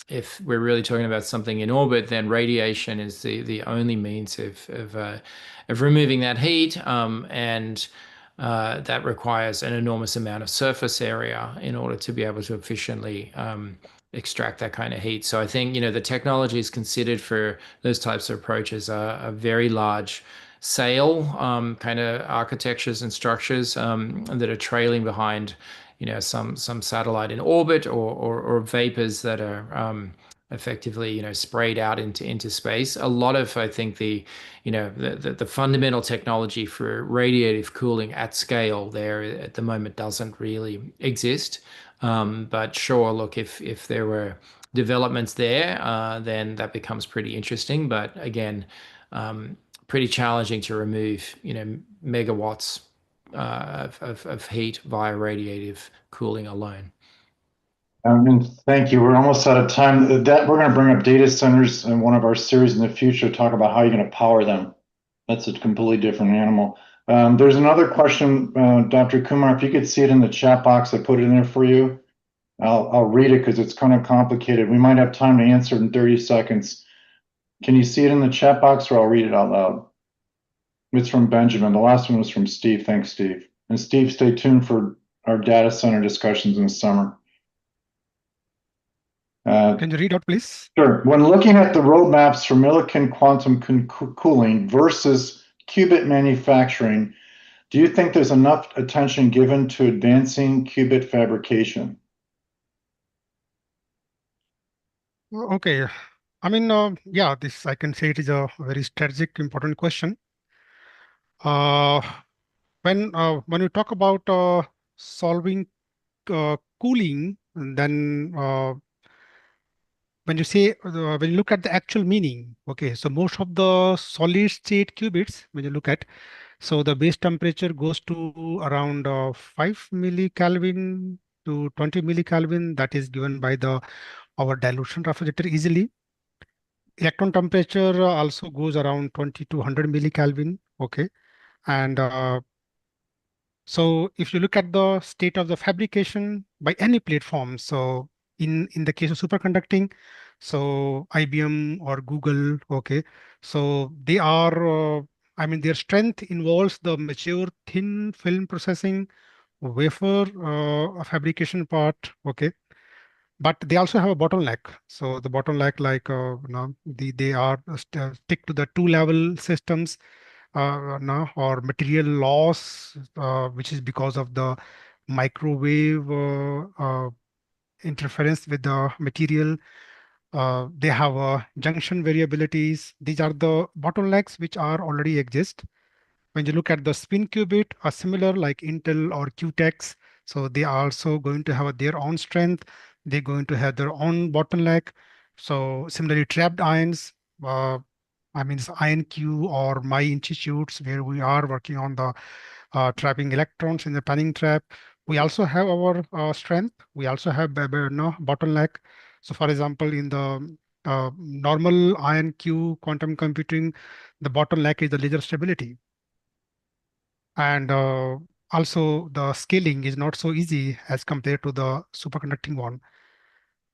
if we're really talking about something in orbit, then radiation is the only means of removing that heat, and that requires an enormous amount of surface area in order to be able to efficiently extract that kind of heat. So I think, the technologies considered for those types of approaches are very large sail kind of architectures and structures that are trailing behind, some satellite in orbit, or vapors that are effectively, sprayed out into space. A lot of, I think, the fundamental technology for radiative cooling at scale there at the moment doesn't really exist. But sure, look, if there were developments there, then that becomes pretty interesting. But again, pretty challenging to remove, megawatts of heat via radiative cooling alone. And thank you. We're almost out of time. That we're going to bring up data centers in one of our series in the future, talk about how you're going to power them. That's a completely different animal. There's another question, Dr. Kumar, if you could see it in the chat box, I put it in there for you. I'll read it because it's kind of complicated. We might have time to answer it in 30 seconds. Can you see it in the chat box, or I'll read it out loud? It's from Benjamin. The last one was from Steve. Thanks, Steve. And Steve, stay tuned for our data center discussions in the summer. Can you read out, please? Sure. When looking at the roadmaps for Millikan quantum cooling versus qubit manufacturing, do you think there's enough attention given to advancing qubit fabrication? Okay. I mean, yeah, this I can say it is a very strategic, important question. When you talk about solving cooling, then when you look at the actual meaning, okay, so most of the solid state qubits, when you look at, so the base temperature goes to around 5 millikelvin to 20 millikelvin. That is given by our dilution refrigerator easily. Electron temperature also goes around 20 to 100 millikelvin. Okay, and so if you look at the state of the fabrication by any platform, so in the case of superconducting, so IBM or Google, okay, so they are, I mean, their strength involves the mature thin film processing, wafer fabrication part, okay, but they also have a bottleneck. So the bottleneck, like they are stick to the two-level systems now, or material loss, which is because of the microwave interference with the material. They have junction variabilities. These are the bottlenecks which are already exist. When you look at the spin qubit, are similar like Intel or QTEX. So they are also going to have their own strength. They're going to have their own bottleneck. So similarly, trapped ions, I mean, it's IonQ or my institutes where we are working on the trapping electrons in the panning trap. We also have our strength. We also have bottleneck. So for example, in the normal IonQ quantum computing, the bottleneck is the laser stability. And also the scaling is not so easy as compared to the superconducting one.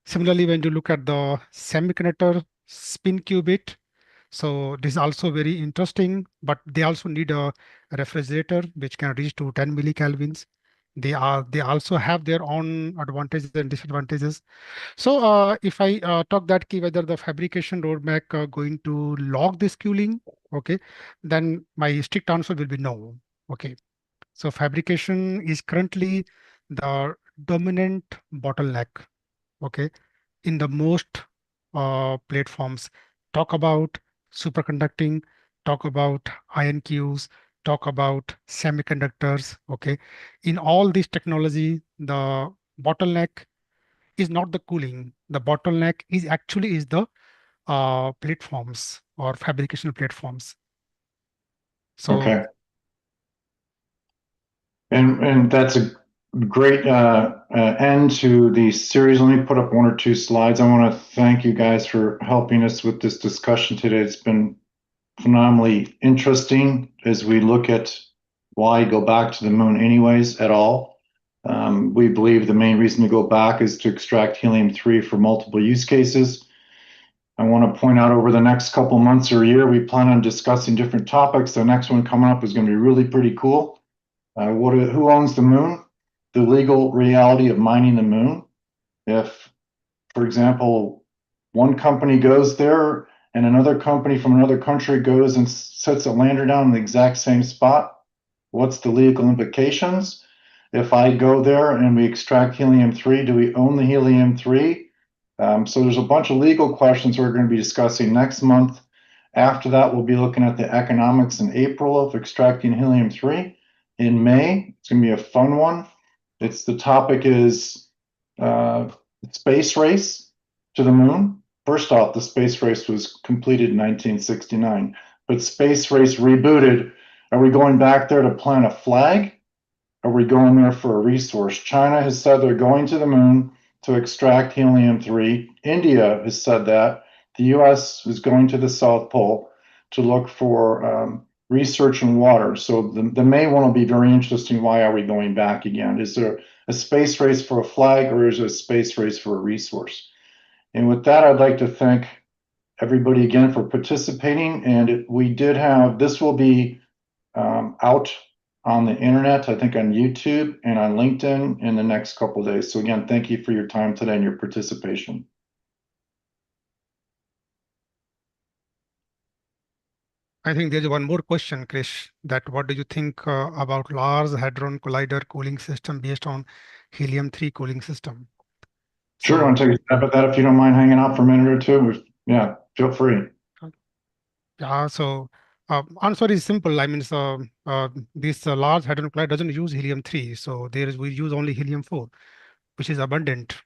Similarly, when you look at the semiconductor spin qubit, so this is also very interesting, but they also need a refrigerator which can reach to 10 millikelvins. They also have their own advantages and disadvantages. So if I talk that key whether the fabrication roadmap going to log this cooling, okay, then my strict answer will be no. Okay. So fabrication is currently the dominant bottleneck, okay, in the most platforms. Talk about superconducting, talk about IonQs, talk about semiconductors, okay. In all this technology, the bottleneck is not the cooling. The bottleneck is actually the platforms or fabrication platforms. So Okay. And that's a great end to the series. Let me put up 1 or 2 slides. I want to thank you guys for helping us with this discussion today. It's been phenomenally interesting as we look at why go back to the moon anyways at all. We believe the main reason to go back is to extract helium-3 for multiple use cases. I want to point out over the next couple months or year, we plan on discussing different topics. The next one coming up is going to be really pretty cool. Who owns the moon? The legal reality of mining the moon. If, for example, one company goes there and another company from another country goes and sets a lander down in the exact same spot, what's the legal implications? If I go there and we extract helium-3, do we own the helium-3? So there's a bunch of legal questions we're going to be discussing next month. After that, we'll be looking at the economics in April of extracting helium-3. In May, it's going to be a fun one. The topic is space race to the moon. First off, the space race was completed in 1969, but space race rebooted. Are we going back there to plant a flag? Are we going there for a resource? China has said they're going to the moon to extract helium-3. India has said that. The US is going to the South Pole to look for research in water. So the May one will be very interesting. Why are we going back again? Is there a space race for a flag, or is it a space race for a resource? And with that, I'd like to thank everybody again for participating. And we did have, this will be out on the internet, I think on YouTube and on LinkedIn in the next couple of days. So again, thank you for your time today and your participation. I think there's one more question, Krish, that what do you think about Large Hadron Collider cooling system based on helium-3 cooling system? Sure, I want to take a step at that if you don't mind hanging out for a minute or two. Yeah, feel free. Yeah, so answer is simple. I mean, so this Large Hadron Collider doesn't use helium-3, so we use only helium-4, which is abundant.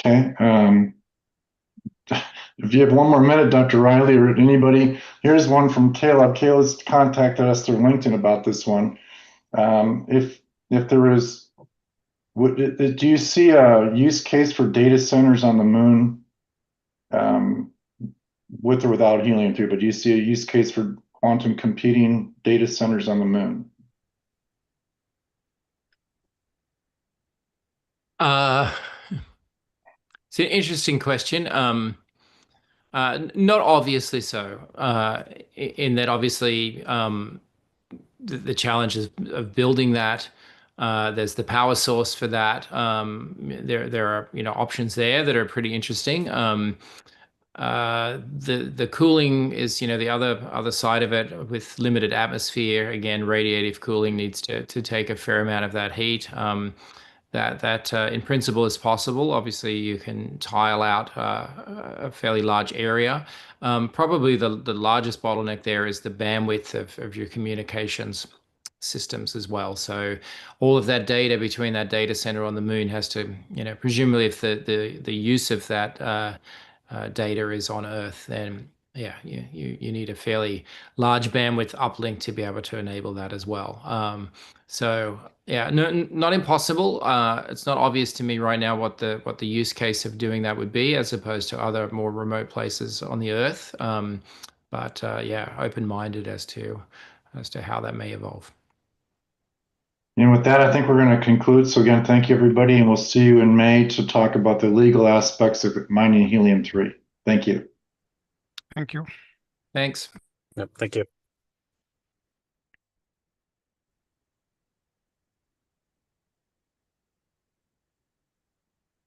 Okay. If you have 1 more minute, Dr. Riley or anybody, here's one from Caleb. Caleb's contacted us through LinkedIn about this one. If there is, do you see a use case for data centers on the moon with or without helium-3? But do you see a use case for quantum computing data centers on the moon? It's an interesting question. Not obviously so, in that obviously the challenges of building that. There's the power source for that. There are options there that are pretty interesting. The cooling is the other side of it. With limited atmosphere, again, radiative cooling needs to take a fair amount of that heat. That in principle is possible. Obviously, you can tile out a fairly large area. Probably the largest bottleneck there is the bandwidth of your communications systems as well. So all of that data between that data center on the moon has to, presumably if the use of that data is on Earth, then yeah, you need a fairly large bandwidth uplink to be able to enable that as well. So yeah, no, not impossible. It's not obvious to me right now what the use case of doing that would be, as opposed to other more remote places on the Earth. But yeah, open-minded as to how that may evolve. And with that, I think we're going to conclude. So again, thank you, everybody, and we'll see you in May to talk about the legal aspects of mining helium-3. Thank you. Thank you. Thanks. Yep, thank you.